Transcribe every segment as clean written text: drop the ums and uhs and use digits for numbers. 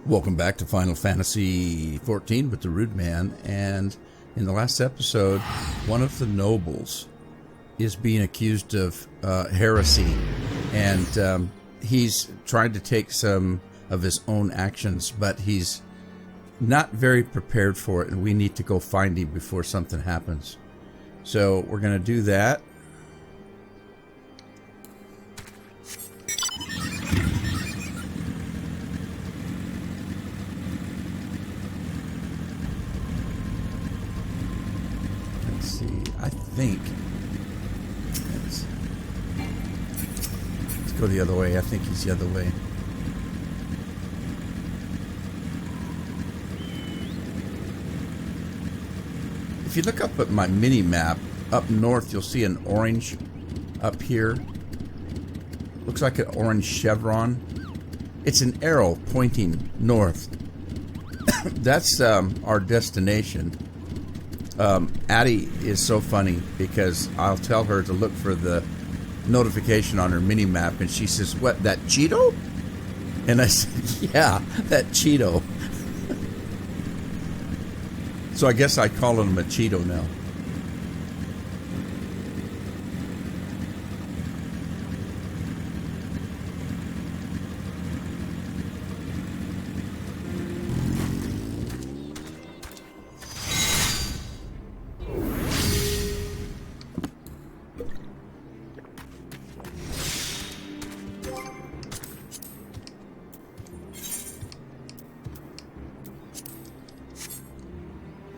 Welcome back to Final Fantasy XIV with the Rude Man, and in the last episode, one of the nobles is being accused of heresy, and he's trying to take some of his own actions, but he's not very prepared for it, and we need to go find him before something happens. So we're going to do that. I think let's go the other way. I think he's the other way. If you look up at my mini map up north, you'll see an orange up here. Looks like an orange chevron. It's an arrow pointing north. That's our destination. Addie is so funny because I'll tell her to look for the notification on her mini map, and she says, "What, that Cheeto?" And I said, "Yeah, that Cheeto." So I guess I call him a Cheeto now.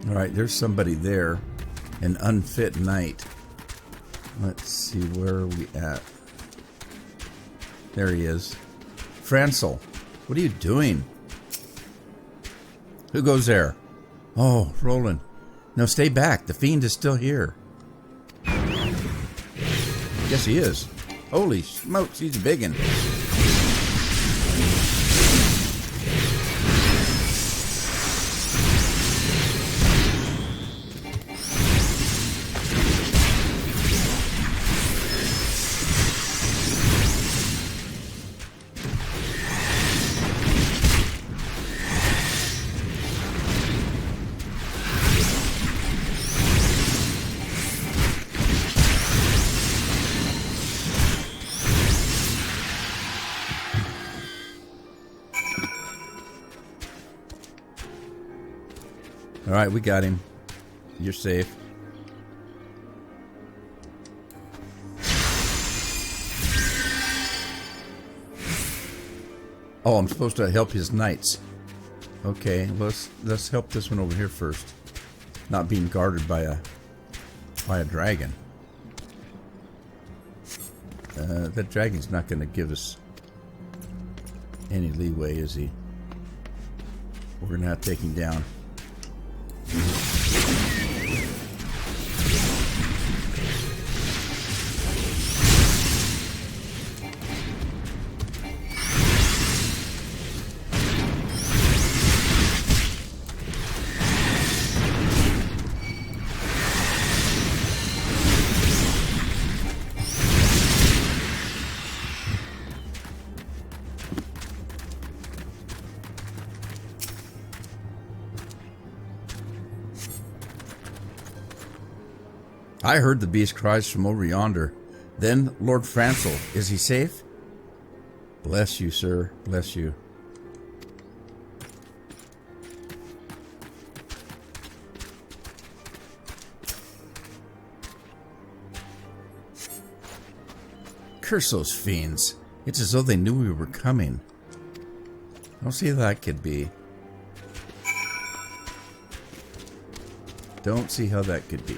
Alright, there's somebody there. An unfit knight. Let's see, where are we at? There he is. Francel, what are you doing? Who goes there? Oh, Roland. No, stay back. The fiend is still here. Yes, he is. Holy smokes, he's a biggin'. Alright, we got him. You're safe. Oh, I'm supposed to help his knights. Okay, let's help this one over here first. Not being guarded by a dragon. That dragon's not going to give us any leeway, is he? We're going to have to take him down. I heard the beast cries from over yonder. Then Lord Francel, is he safe? Bless you, sir. Bless you. Curse those fiends. It's as though they knew we were coming. I don't see how that could be. Don't see how that could be.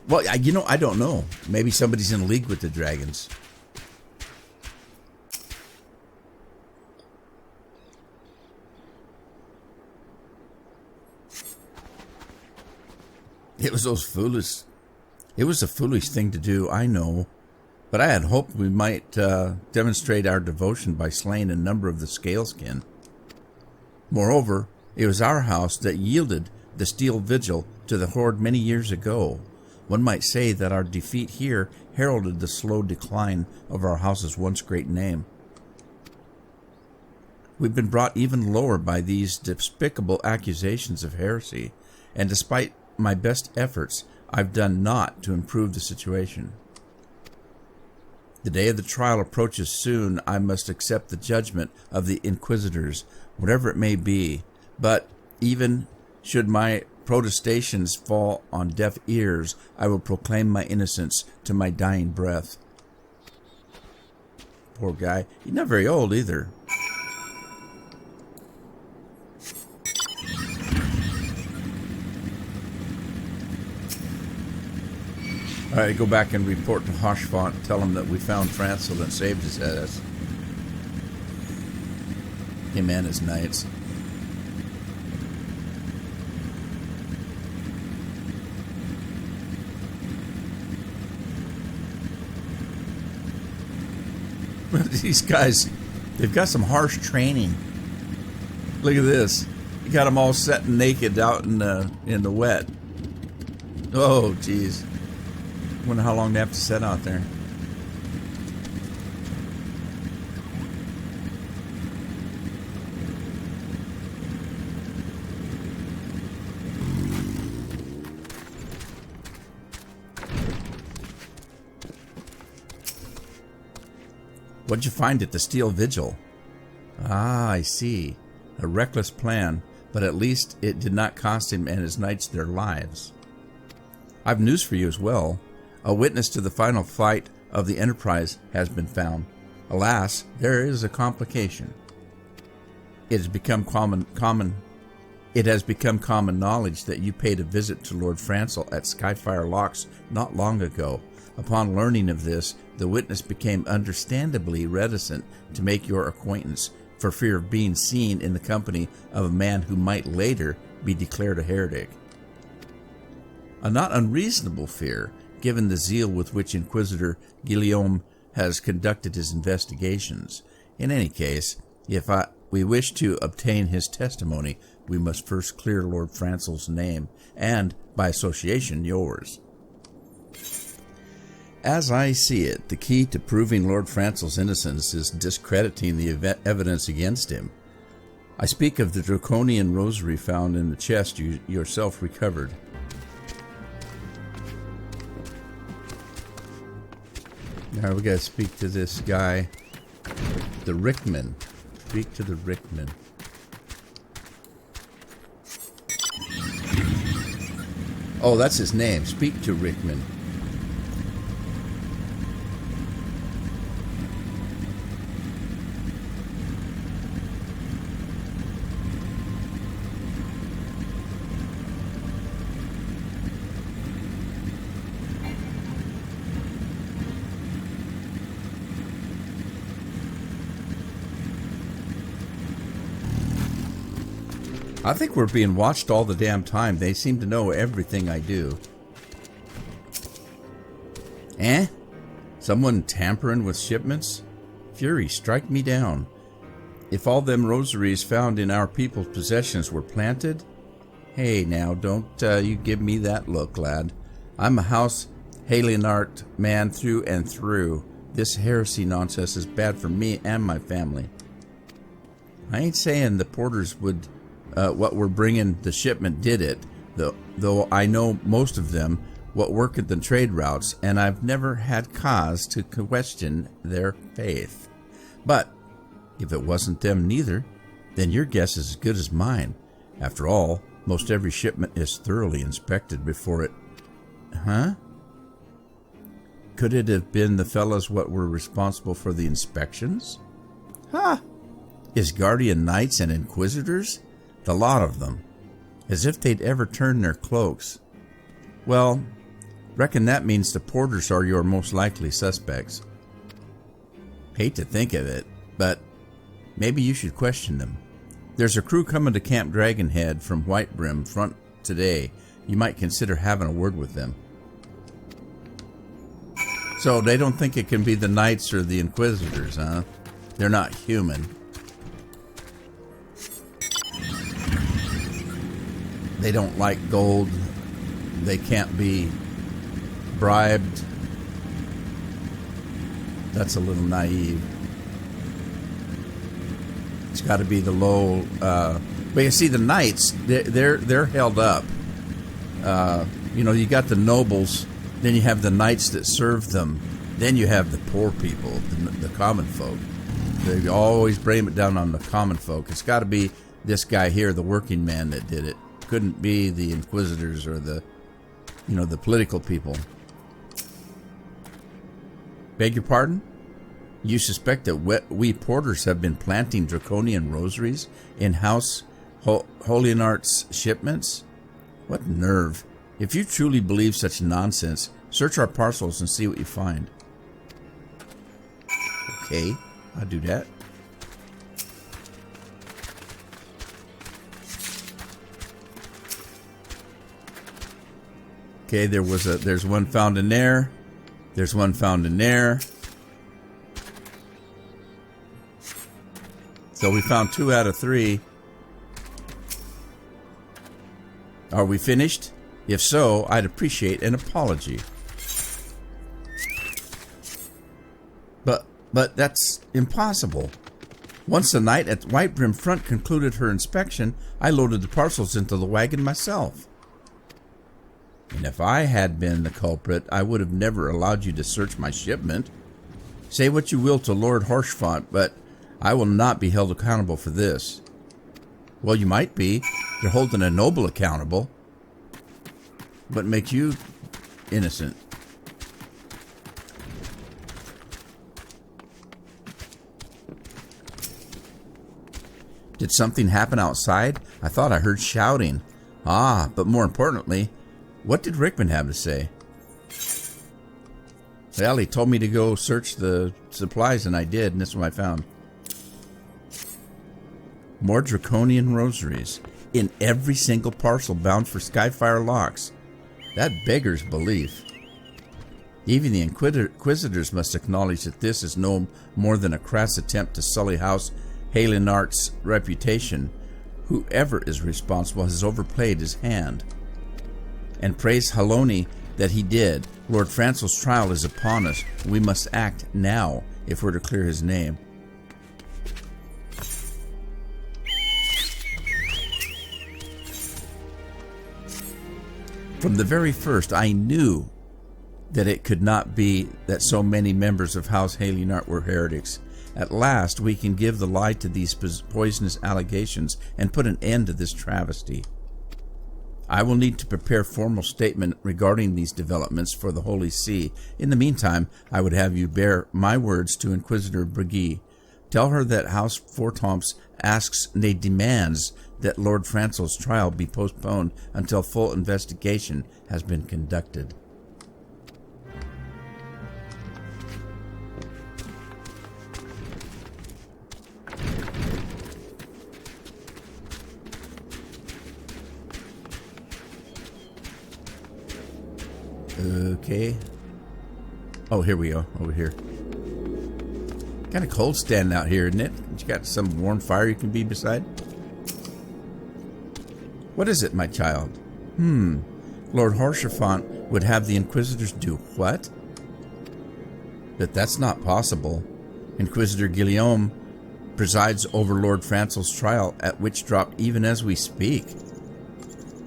Well, you know, I don't know. Maybe somebody's in league with the dragons. It was a foolish thing to do, I know. But I had hoped we might demonstrate our devotion by slaying a number of the Scaleskin. Moreover, it was our house that yielded the steel vigil to the Horde many years ago. One might say that our defeat here heralded the slow decline of our house's once great name. We've been brought even lower by these despicable accusations of heresy, and despite my best efforts, I've done naught to improve the situation. The day of the trial approaches soon. I must accept the judgment of the inquisitors, whatever it may be. But even should my protestations fall on deaf ears, I will proclaim my innocence to my dying breath. Poor guy. He's not very old either. All right, go back and report to Hoshfont. Tell him that we found Francel and saved his ass. Him and his knights. These guys, they've got some harsh training. Look at this. You got them all sitting naked out in the wet. Oh, jeez. Wonder how long they have to sit out there. What'd you find at the Steel Vigil? Ah, I see. A reckless plan, but at least it did not cost him and his knights their lives. I've news for you as well. A witness to the final flight of the Enterprise has been found. Alas, there is a complication. It has become common knowledge that you paid a visit to Lord Francel at Skyfire Locks not long ago. Upon learning of this, the witness became understandably reticent to make your acquaintance for fear of being seen in the company of a man who might later be declared a heretic. A not unreasonable fear, given the zeal with which Inquisitor Guillaume has conducted his investigations. In any case, if we wish to obtain his testimony, we must first clear Lord Francel's name, and, by association, yours. As I see it, the key to proving Lord Francel's innocence is discrediting the evidence against him. I speak of the draconian rosary found in the chest you yourself recovered. Now we gotta speak to this guy, the Rickman. Speak to the Rickman. Oh, that's his name. Speak to Rickman. I think we're being watched all the damn time. They seem to know everything I do. Eh? Someone tampering with shipments? Fury, strike me down. If all them rosaries found in our people's possessions were planted? Hey now, don't you give me that look, lad. I'm a House Halienart man through and through. This heresy nonsense is bad for me and my family. I ain't saying the porters would... what we're bringing the shipment did it, though I know most of them what work at the trade routes, and I've never had cause to question their faith. But if it wasn't them neither, then your guess is as good as mine. After all, most every shipment is thoroughly inspected before it... Huh? Could it have been the fellows what were responsible for the inspections? Ha! His guardian knights and inquisitors? The lot of them. As if they'd ever turn their cloaks. Well, reckon that means the porters are your most likely suspects. Hate to think of it, but maybe you should question them. There's a crew coming to Camp Dragonhead from Whitebrim front today. You might consider having a word with them. So they don't think it can be the Knights or the Inquisitors, huh? They're not human. They don't like gold. They can't be bribed. That's a little naive. It's got to be the low. But you see, the knights, they're held up. You got the nobles, then you have the knights that serve them, then you have the poor people, the common folk. They always blame it down on the common folk. It's got to be this guy here, the working man, that did it. Couldn't be the inquisitors or the political people. Beg your pardon? You suspect that we porters have been planting draconian rosaries in House Holienart's shipments? What nerve. If you truly believe such nonsense, search our parcels and see what you find. Okay, I'll do that. Okay, there's one found in there. There's one found in there. So we found 2 out of 3. Are we finished? If so, I'd appreciate an apology. But that's impossible. Once the knight at White Brim Front concluded her inspection, I loaded the parcels into the wagon myself. And if I had been the culprit, I would have never allowed you to search my shipment. Say what you will to Lord Horshfont, but I will not be held accountable for this. Well, you might be. You're holding a noble accountable. What makes you innocent? Did something happen outside? I thought I heard shouting. Ah, but more importantly, what did Rickman have to say? Well, he told me to go search the supplies, and I did, and this is what I found. More draconian rosaries in every single parcel bound for Skyfire locks. That beggars belief. Even the Inquisitors must acknowledge that this is no more than a crass attempt to sully House Halienart's reputation. Whoever is responsible has overplayed his hand. And praise Haloni that he did. Lord Francel's trial is upon us. We must act now if we're to clear his name. From the very first, I knew that it could not be that so many members of House Halienart were heretics. At last, we can give the lie to these poisonous allegations and put an end to this travesty. I will need to prepare formal statement regarding these developments for the Holy See. In the meantime, I would have you bear my words to Inquisitor Brigui. Tell her that House Fortomps asks, nay, demands, that Lord Francel's trial be postponed until full investigation has been conducted. Okay. Oh, here we go. Over here. Kind of cold standing out here, isn't it? You got some warm fire you can be beside? What is it, my child? Lord Horshfont would have the Inquisitors do what? But that's not possible. Inquisitor Guillaume presides over Lord Francel's trial at Witch Drop even as we speak.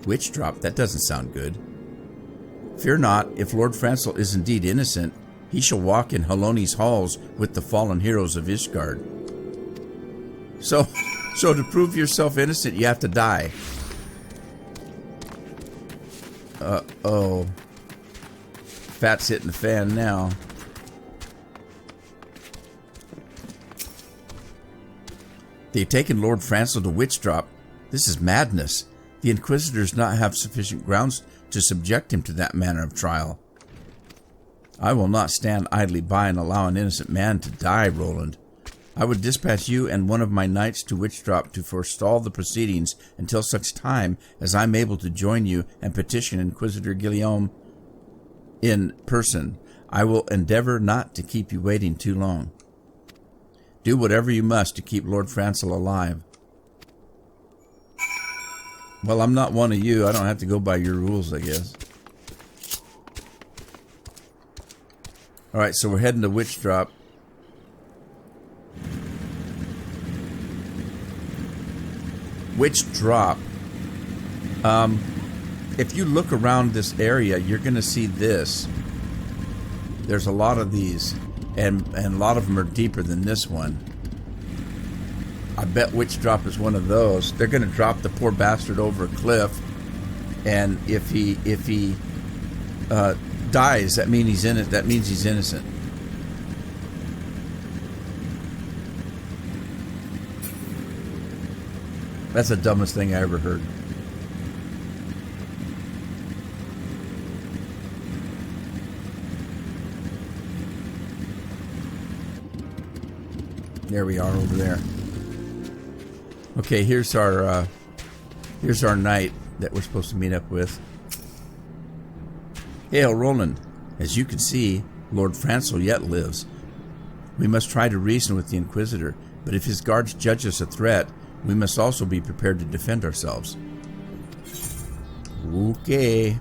Witch Drop? That doesn't sound good. Fear not, if Lord Francel is indeed innocent, he shall walk in Haloni's halls with the fallen heroes of Ishgard. So to prove yourself innocent, you have to die. Uh-oh. Fat's hitting the fan now. They've taken Lord Francel to Witch Drop. This is madness. The Inquisitors not have sufficient grounds to subject him to that manner of trial. I will not stand idly by and allow an innocent man to die, Roland. I would dispatch you and one of my knights to Witch Drop to forestall the proceedings until such time as I'm able to join you and petition Inquisitor Guillaume in person. I will endeavor not to keep you waiting too long. Do whatever you must to keep Lord Francel alive. Well, I'm not one of you. I don't have to go by your rules, I guess. Alright, so we're heading to Witch Drop. Which drop? If you look around this area, you're going to see this. There's a lot of these, and a lot of them are deeper than this one. I bet Witch Drop is one of those. They're going to drop the poor bastard over a cliff, and if he dies, that means he's in it. That means he's innocent. That's the dumbest thing I ever heard. There we are over there. Okay, here's our knight that we're supposed to meet up with. Hail, Roland. As you can see, Lord Francel yet lives. We must try to reason with the Inquisitor, but if his guards judge us a threat, we must also be prepared to defend ourselves. Okay.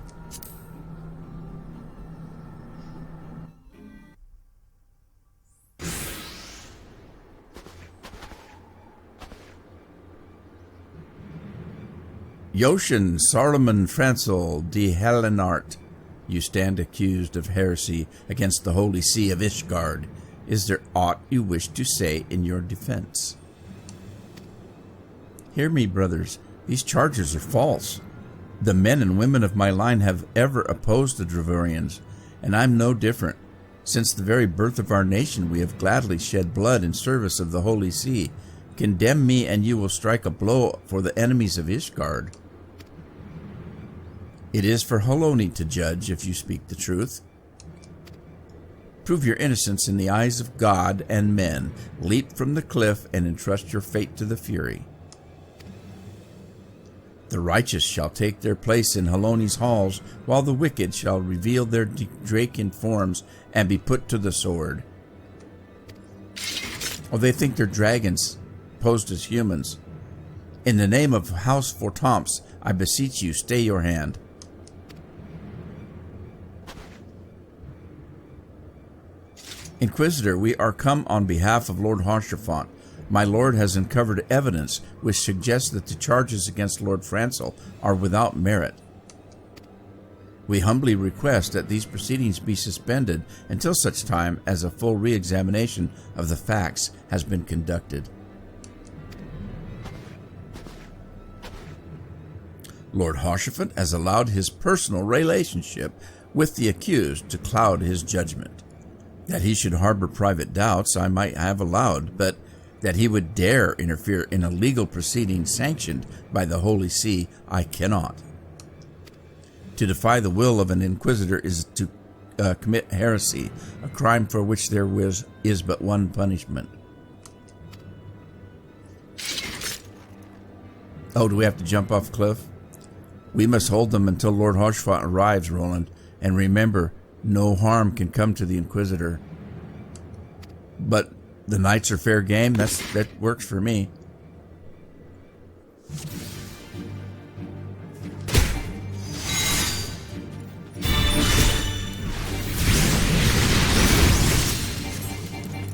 Joshin Solomon Francel de Helenart, you stand accused of heresy against the Holy See of Ishgard. Is there aught you wish to say in your defense? Hear me, brothers. These charges are false. The men and women of my line have ever opposed the Dravorians, and I'm no different. Since the very birth of our nation, we have gladly shed blood in service of the Holy See. Condemn me, and you will strike a blow for the enemies of Ishgard. It is for Haloni to judge if you speak the truth. Prove your innocence in the eyes of God and men. Leap from the cliff and entrust your fate to the Fury. The righteous shall take their place in Haloni's halls, while the wicked shall reveal their Draken forms and be put to the sword. Oh, they think they're dragons, posed as humans. In the name of House Fortamps, I beseech you, stay your hand. Inquisitor, we are come on behalf of Lord Haurchefant. My lord has uncovered evidence which suggests that the charges against Lord Francel are without merit. We humbly request that these proceedings be suspended until such time as a full re-examination of the facts has been conducted. Lord Haurchefant has allowed his personal relationship with the accused to cloud his judgment. That he should harbor private doubts I might have allowed, but that he would dare interfere in a legal proceeding sanctioned by the Holy See, I cannot. To defy the will of an inquisitor is to commit heresy, a crime for which there is but one punishment. Oh, do we have to jump off a cliff? We must hold them until Lord Haurchefant arrives, Roland, and remember, no harm can come to the Inquisitor. But the knights are fair game. That works for me.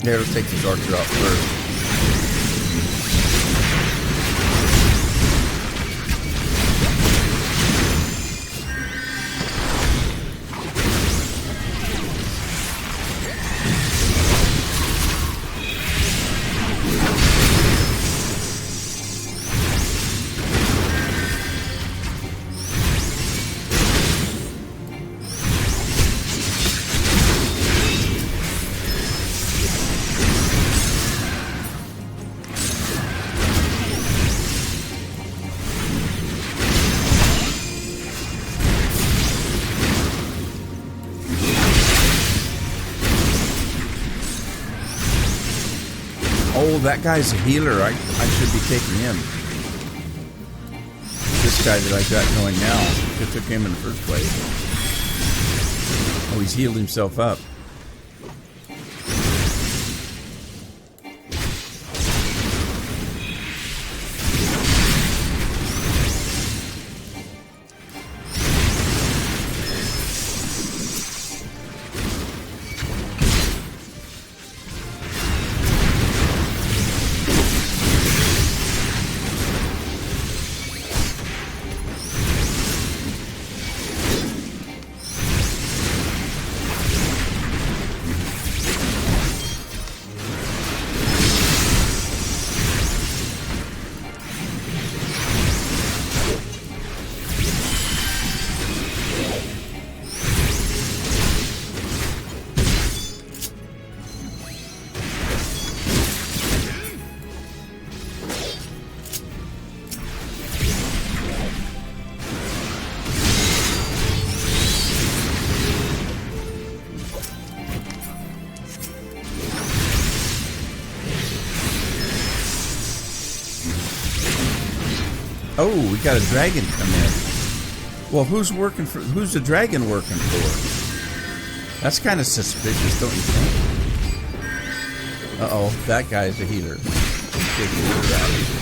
There, let's take this archer out first. Oh, that guy's a healer. I should be taking him. This guy that I got going now, I took him in the first place. Oh, he's healed himself up. Oh, we got a dragon come in. Well, who's the dragon working for? That's kind of suspicious, don't you think? Uh-oh, that guy's a healer. Take a look at that.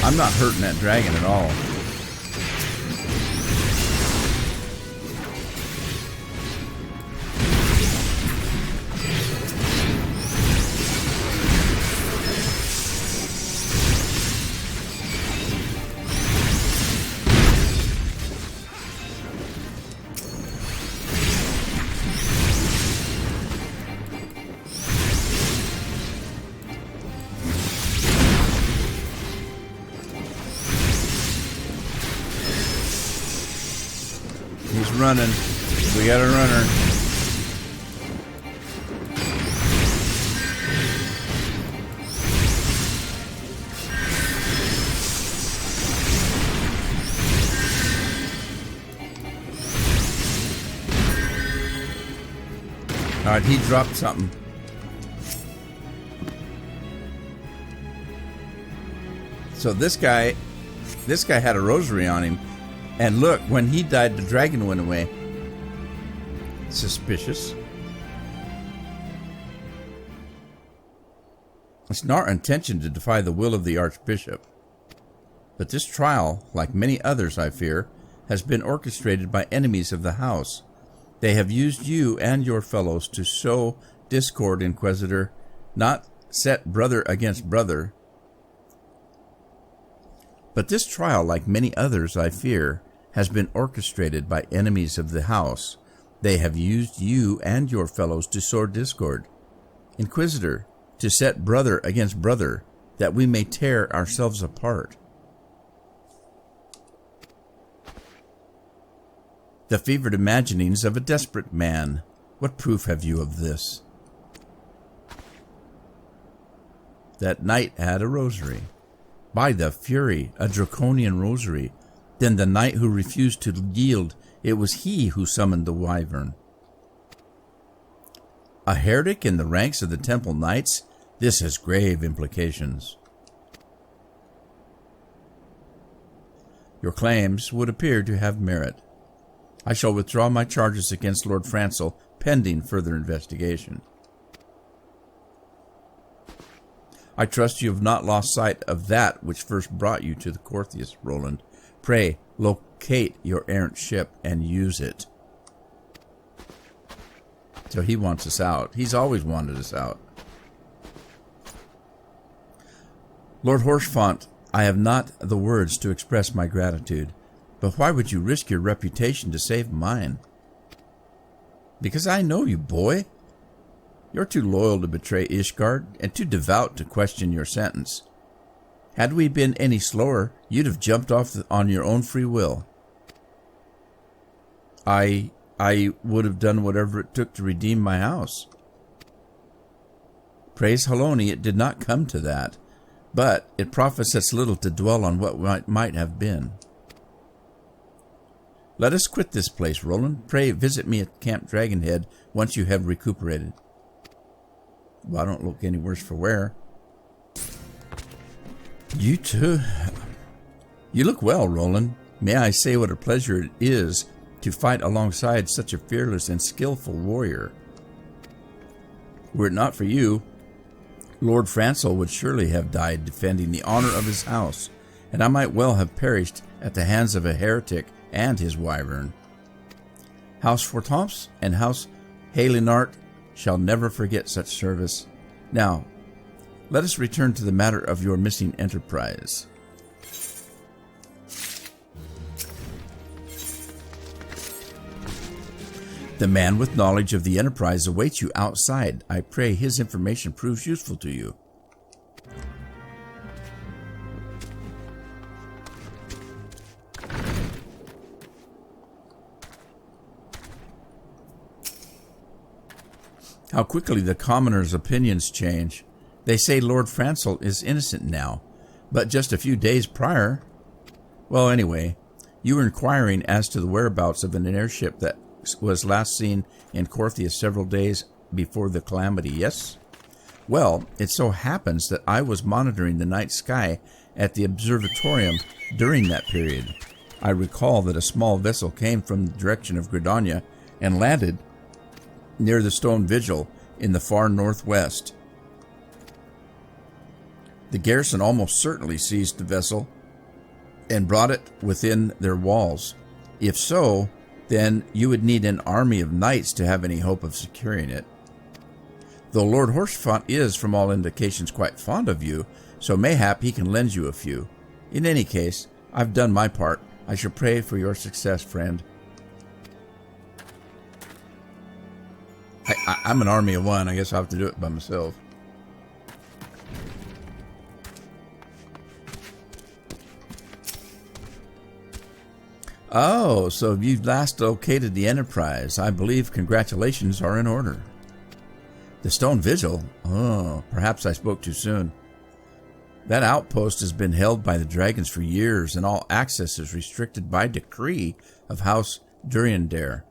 I'm not hurting that dragon at all. He's running. We got a runner. All right, he dropped something. So this guy had a rosary on him. And look, when he died, the dragon went away. Suspicious. It's not our intention to defy the will of the Archbishop. But this trial, like many others, I fear, has been orchestrated by enemies of the house. They have used you and your fellows to sow discord, Inquisitor, not set brother against brother. But this trial, like many others, I fear, has been orchestrated by enemies of the house. They have used you and your fellows to sow discord. Inquisitor, to set brother against brother, that we may tear ourselves apart. The fevered imaginings of a desperate man. What proof have you of this? That knight had a rosary. By the fury, a draconian rosary. Then the knight who refused to yield, it was he who summoned the wyvern. A heretic in the ranks of the Temple Knights? This has grave implications. Your claims would appear to have merit. I shall withdraw my charges against Lord Francel, pending further investigation. I trust you have not lost sight of that which first brought you to the Corthius, Roland. Pray, locate your errant ship and use it. So he wants us out. He's always wanted us out. Lord Horsfont, I have not the words to express my gratitude, but why would you risk your reputation to save mine? Because I know you, boy. You're too loyal to betray Ishgard, and too devout to question your sentence. Had we been any slower, you'd have jumped off on your own free will. I would have done whatever it took to redeem my house. Praise Haloni, it did not come to that, but it profits us little to dwell on what might have been. Let us quit this place, Roland. Pray visit me at Camp Dragonhead once you have recuperated. Well, I don't look any worse for wear. You too. You look well, Roland. May I say what a pleasure it is to fight alongside such a fearless and skillful warrior. Were it not for you, Lord Francel would surely have died defending the honor of his house, and I might well have perished at the hands of a heretic and his wyvern. House Fortemps and House Halinart shall never forget such service. Now, let us return to the matter of your missing enterprise. The man with knowledge of the enterprise awaits you outside. I pray his information proves useful to you. How quickly the commoners' opinions change. They say Lord Francel is innocent now, but just a few days prior... Well, anyway, you were inquiring as to the whereabouts of an airship that was last seen in Corthia several days before the calamity, yes? Well, it so happens that I was monitoring the night sky at the observatorium during that period. I recall that a small vessel came from the direction of Gridania and landed near the stone vigil in the far northwest. The garrison almost certainly seized the vessel and brought it within their walls. If so, then you would need an army of knights to have any hope of securing it. Though Lord Horsefont is, from all indications, quite fond of you, so mayhap he can lend you a few. In any case, I've done my part. I shall pray for your success, friend. I'm an army of one. I guess I'll have to do it by myself. Oh, so you've last located the Enterprise. I believe congratulations are in order. The Stone Vigil? Oh, perhaps I spoke too soon. That outpost has been held by the dragons for years, and all access is restricted by decree of House Durandare.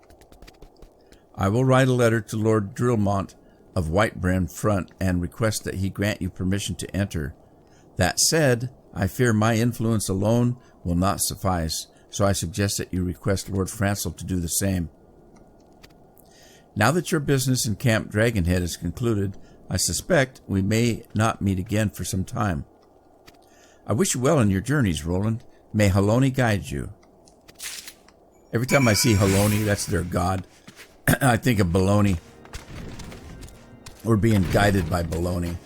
I will write a letter to Lord Drillmont of Whitebrim Front and request that he grant you permission to enter. That said, I fear my influence alone will not suffice, so I suggest that you request Lord Francel to do the same. Now that your business in Camp Dragonhead is concluded, I suspect we may not meet again for some time. I wish you well in your journeys, Roland. May Haloni guide you. Every time I see Haloni, that's their god, I think of baloney. We're being guided by baloney.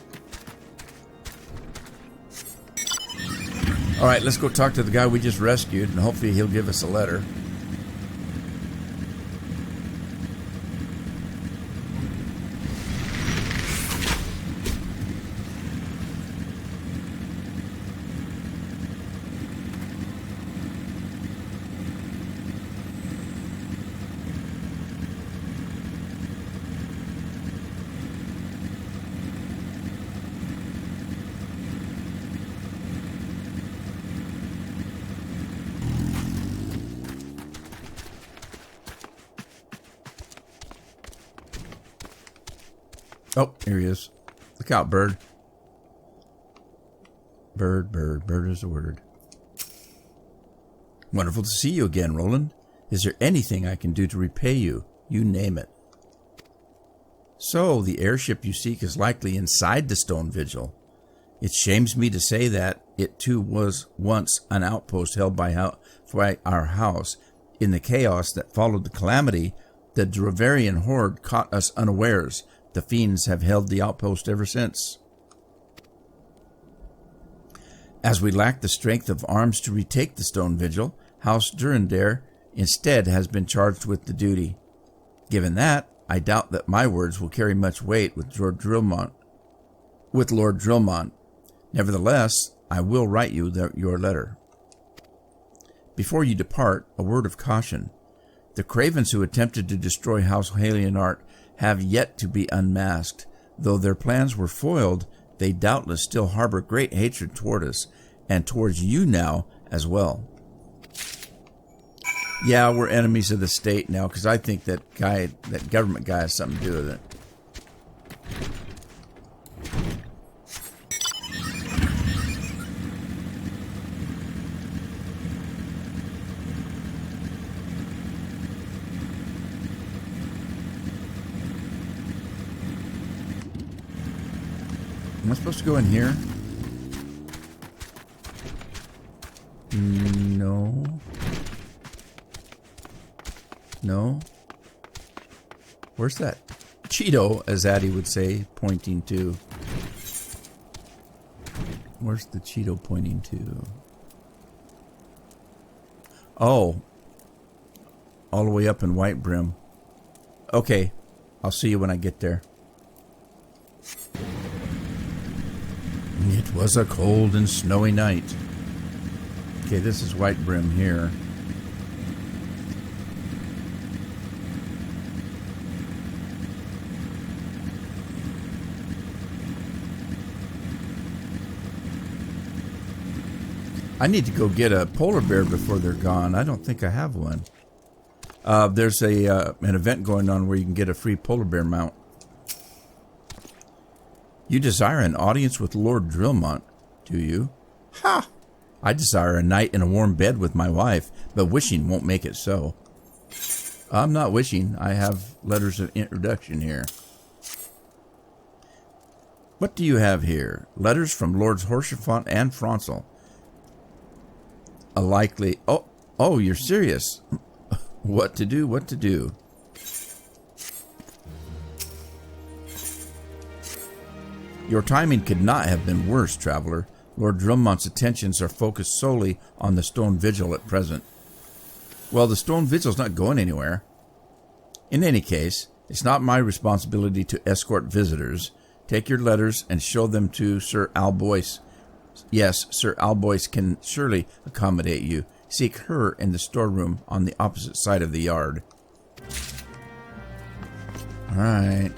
All right, let's go talk to the guy we just rescued, and hopefully he'll give us a letter. Oh, here he is. Look out, bird. Bird, bird, bird is a word. Wonderful to see you again, Roland. Is there anything I can do to repay you? You name it. So, the airship you seek is likely inside the Stone Vigil. It shames me to say that it too was once an outpost held by our house. In the chaos that followed the calamity, the Dravarian horde caught us unawares. The fiends have held the outpost ever since. As we lack the strength of arms to retake the Stone Vigil, House Durandare instead has been charged with the duty. Given that, I doubt that my words will carry much weight with Lord Drillmont. Nevertheless, I will write you your letter. Before you depart, a word of caution. The cravens who attempted to destroy House Halionart have yet to be unmasked. Though their plans were foiled, they doubtless still harbor great hatred toward us, and towards you now as well. Yeah, we're enemies of the state now, because I think that government guy has something to do with it. Am I supposed to go in here? No. No. Where's that Cheeto, as Addy would say, pointing to? Where's the Cheeto pointing to? Oh. All the way up in Whitebrim. Okay. I'll see you when I get there. It was a cold and snowy night. Okay, this is Whitebrim here. I need to go get a polar bear before they're gone. I don't think I have one. There's an event going on where you can get a free polar bear mount. You desire an audience with Lord Drillmont, do you? Ha! I desire a night in a warm bed with my wife, but wishing won't make it so. I'm not wishing. I have letters of introduction here. What do you have here? Letters from Lords Horsefont and Fronsel. A likely... Oh, you're serious. What to do, what to do. Your timing could not have been worse, traveler. Lord Drillmont's attentions are focused solely on the Stone Vigil at present. Well, the Stone Vigil's not going anywhere. In any case, it's not my responsibility to escort visitors. Take your letters and show them to Sir Albois. Yes, Sir Albois can surely accommodate you. Seek her in the storeroom on the opposite side of the yard. All right.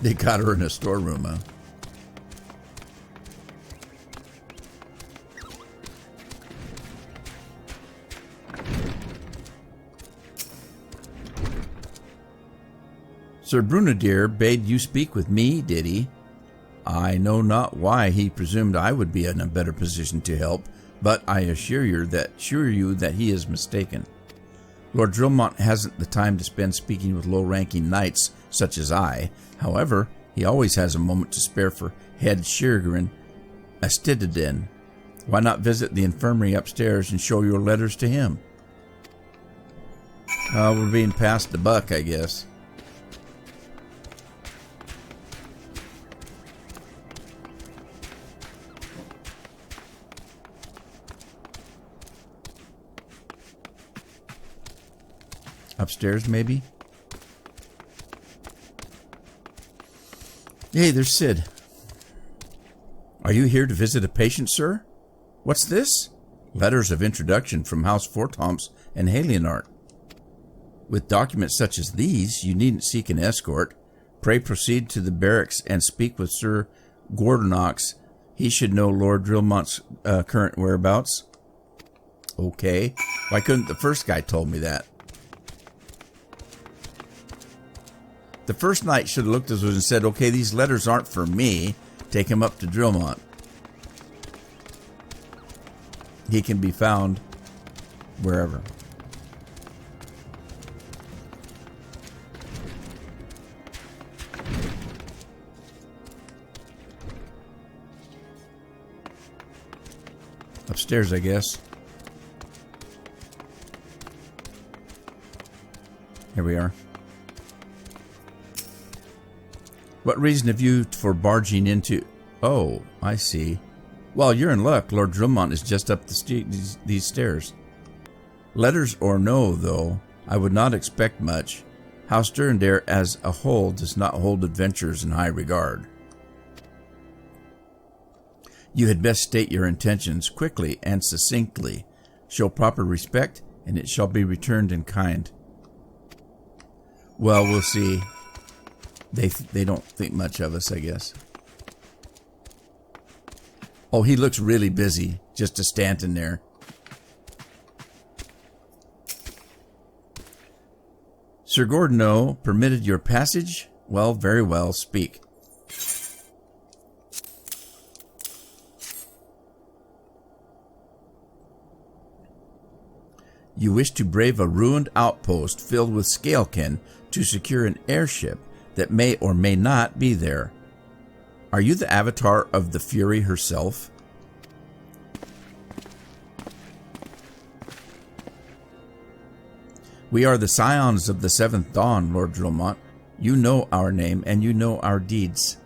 They got her in a storeroom, huh? Sir Brunadir bade you speak with me, did he? I know not why he presumed I would be in a better position to help, but I assure you that he is mistaken. Lord Drillmont hasn't the time to spend speaking with low-ranking knights such as I. However, he always has a moment to spare for head Shirgrin Astididen. Why not visit the infirmary upstairs and show your letters to him? We're being passed the buck, I guess. Upstairs, maybe? Hey, there's Sid. Are you here to visit a patient, sir? What's this? Letters of introduction from House Fortomps and Halionart. With documents such as these, you needn't seek an escort. Pray proceed to the barracks and speak with Sir Gordonox. He should know Lord Drillmont's current whereabouts. Okay. Why couldn't the first guy told me that? The first knight should have looked at us and said, okay, these letters aren't for me. Take him up to Drillmont. He can be found wherever. Upstairs, I guess. Here we are. What reason have you for barging into... Oh, I see. Well, you're in luck. Lord Drillmont is just up these stairs. Letters or no, though, I would not expect much. House Durandare as a whole does not hold adventurers in high regard. You had best state your intentions quickly and succinctly. Show proper respect, and it shall be returned in kind. Well, we'll see. They don't think much of us, I guess. Oh, he looks really busy, just a standing there. Sir Gordon permitted your passage? Well, very well, speak. You wish to brave a ruined outpost filled with scalekin to secure an airship that may or may not be there. Are you the avatar of the Fury herself? We are the scions of the Seventh Dawn, Lord Drillmont. You know our name, and you know our deeds.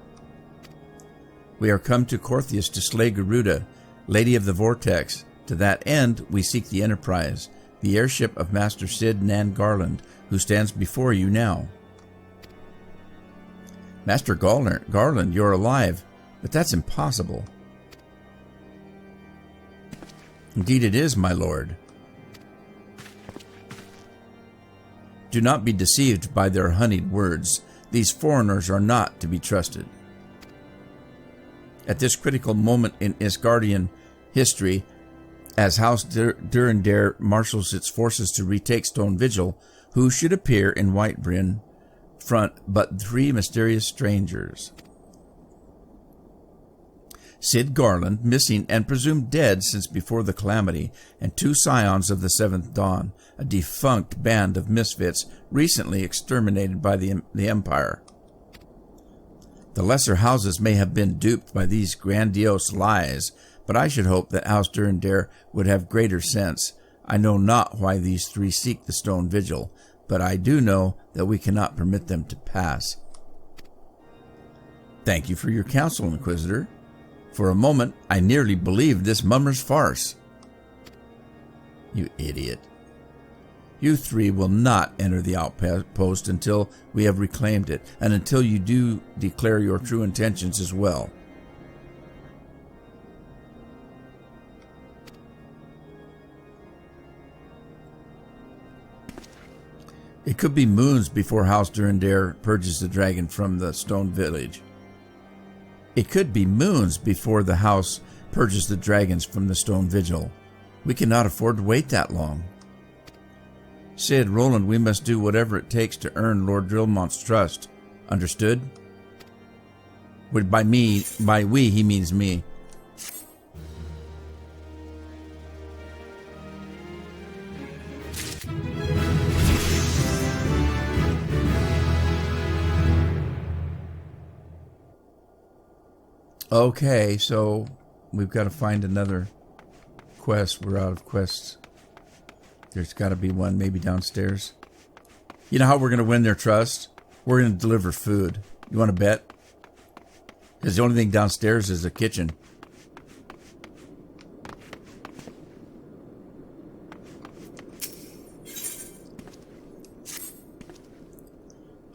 We are come to Corthius to slay Garuda, Lady of the Vortex. To that end, we seek the Enterprise, the airship of Master Sid Nan Garland, who stands before you now. Master Garland, you're alive, but that's impossible. Indeed it is, my lord. Do not be deceived by their honeyed words. These foreigners are not to be trusted. At this critical moment in Asgardian history, as House Durandare marshals its forces to retake Stone Vigil, who should appear in Whitebryn front but 3 mysterious strangers? Cid Garland, missing and presumed dead since before the Calamity, and 2 scions of the Seventh Dawn, a defunct band of misfits recently exterminated by the Empire. The lesser houses may have been duped by these grandiose lies, but I should hope that House Durandare would have greater sense. I know not why these 3 seek the Stone Vigil, but I do know that we cannot permit them to pass. Thank you for your counsel, Inquisitor. For a moment, I nearly believed this mummer's farce. You idiot. You 3 will not enter the outpost until we have reclaimed it, and until you do declare your true intentions as well. It could be moons before House Durandare purges the dragon from the Stone Village. It could be moons before the house purges the dragons from the Stone Vigil. We cannot afford to wait that long. Cid, Roland, we must do whatever it takes to earn Lord Drillmont's trust. Understood? By we, he means me. Okay, so we've got to find another quest. We're out of quests. There's got to be one, maybe downstairs. You know how we're going to win their trust? We're going to deliver food. You want to bet? Because the only thing downstairs is a kitchen.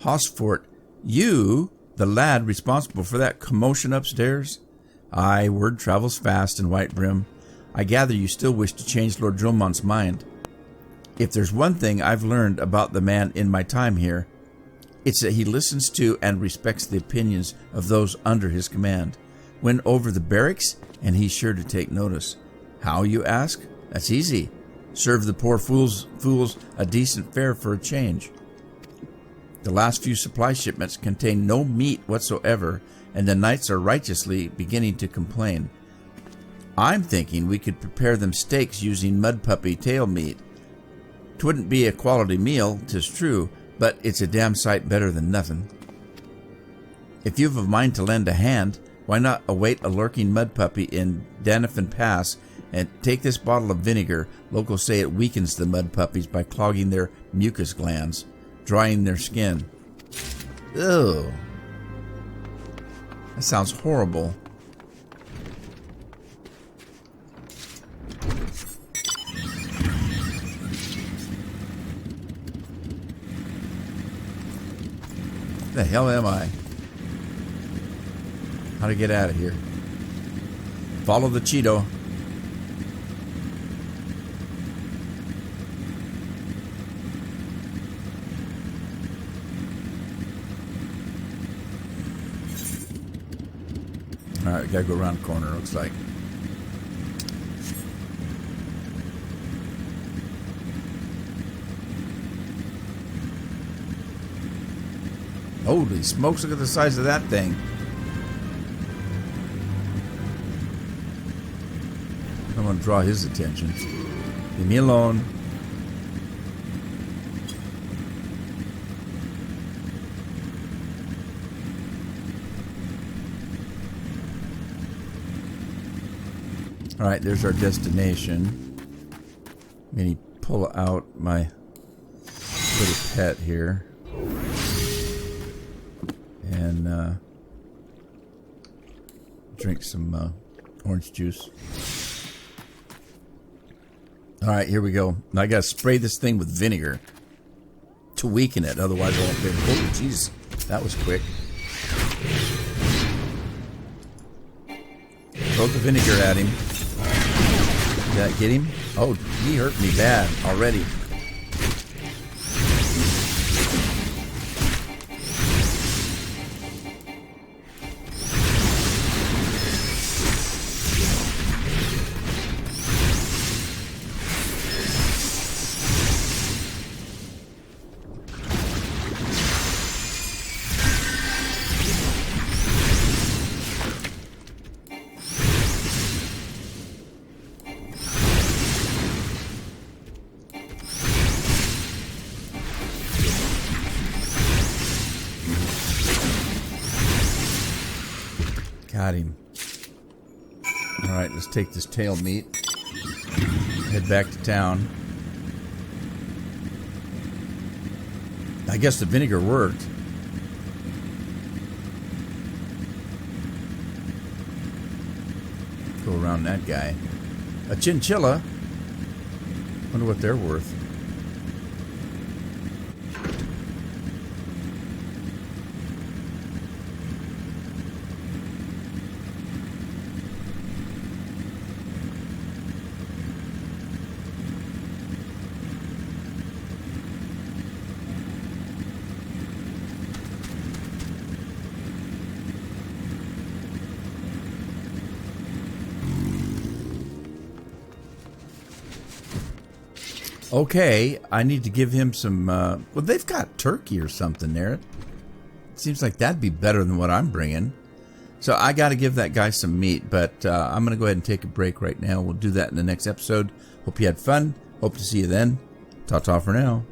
Hosfort, you, the lad responsible for that commotion upstairs? Aye, word travels fast in Whitebrim. I gather you still wish to change Lord Drillmont's mind. If there's one thing I've learned about the man in my time here, it's that he listens to and respects the opinions of those under his command. Win over the barracks, and he's sure to take notice. How, you ask? That's easy. Serve the poor fools a decent fare for a change. The last few supply shipments contain no meat whatsoever, and the knights are righteously beginning to complain. I'm thinking we could prepare them steaks using mud puppy tail meat. 'Twouldn't be a quality meal, 'tis true, but it's a damn sight better than nothing. If you've a mind to lend a hand, why not await a lurking mud puppy in Danifin Pass and take this bottle of vinegar. Locals say it weakens the mud puppies by clogging their mucus glands, drying their skin. Ugh. That sounds horrible. The hell am I? How to get out of here? Follow the Cheeto. Alright, gotta go around the corner, looks like. Holy smokes, look at the size of that thing. I'm gonna draw his attention. Leave me alone. Alright, there's our destination. Let me pull out my little pet here. And drink some orange juice. Alright, here we go. Now I gotta spray this thing with vinegar to weaken it, otherwise I won't be able to. Oh, jeez. That was quick. Throw the vinegar at him. Did that get him? Oh, he hurt me bad already. Got him. Alright, let's take this tail meat. Head back to town. I guess the vinegar worked. Go around that guy. A chinchilla. Wonder what they're worth. Okay, I need to give him some, well, they've got turkey or something there. It seems like that'd be better than what I'm bringing. So I got to give that guy some meat, but I'm going to go ahead and take a break right now. We'll do that in the next episode. Hope you had fun. Hope to see you then. Ta-ta for now.